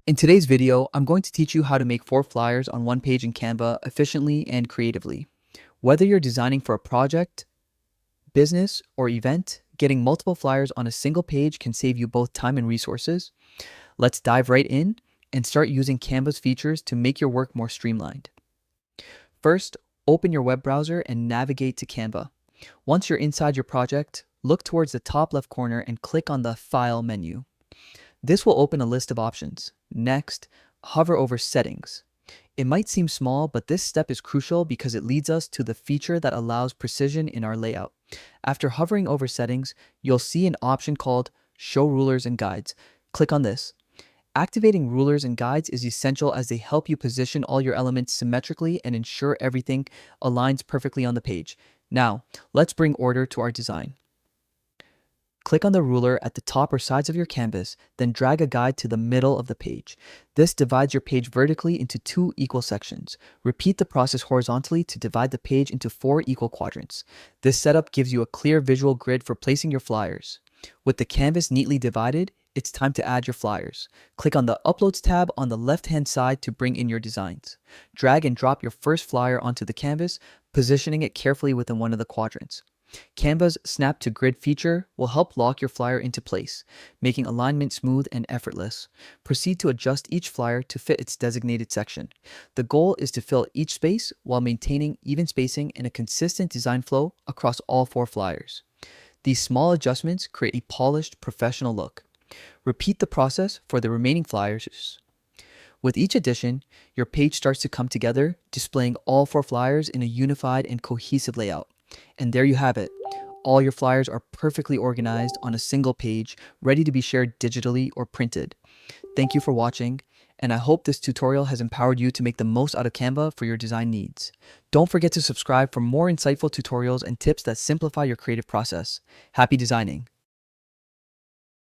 In today's video, I'm going to teach you how to make 4 flyers on one page in Canva efficiently and creatively. Whether you're designing for a project, business, or event, getting multiple flyers on a single page can save you both time and resources. Let's dive right in and start using Canva's features to make your work more streamlined. First, open your web browser and navigate to Canva. Once you're inside your project, look towards the top left corner and click on the File menu. This will open a list of options. Next, hover over Settings. It might seem small, but this step is crucial because it leads us to the feature that allows precision in our layout. After hovering over Settings, you'll see an option called Show Rulers and Guides. Click on this. Activating rulers and guides is essential as they help you position all your elements symmetrically and ensure everything aligns perfectly on the page. Now, let's bring order to our design. Click on the ruler at the top or sides of your canvas, then drag a guide to the middle of the page. This divides your page vertically into 2 equal sections. Repeat the process horizontally to divide the page into 4 equal quadrants. This setup gives you a clear visual grid for placing your flyers. With the canvas neatly divided, it's time to add your flyers. Click on the Uploads tab on the left-hand side to bring in your designs. Drag and drop your first flyer onto the canvas, positioning it carefully within one of the quadrants. Canva's Snap to Grid feature will help lock your flyer into place, making alignment smooth and effortless. Proceed to adjust each flyer to fit its designated section. The goal is to fill each space while maintaining even spacing and a consistent design flow across all 4 flyers. These small adjustments create a polished, professional look. Repeat the process for the remaining flyers. With each addition, your page starts to come together, displaying all 4 flyers in a unified and cohesive layout. And there you have it. All your flyers are perfectly organized on a single page, ready to be shared digitally or printed. Thank you for watching, and I hope this tutorial has empowered you to make the most out of Canva for your design needs. Don't forget to subscribe for more insightful tutorials and tips that simplify your creative process. Happy designing!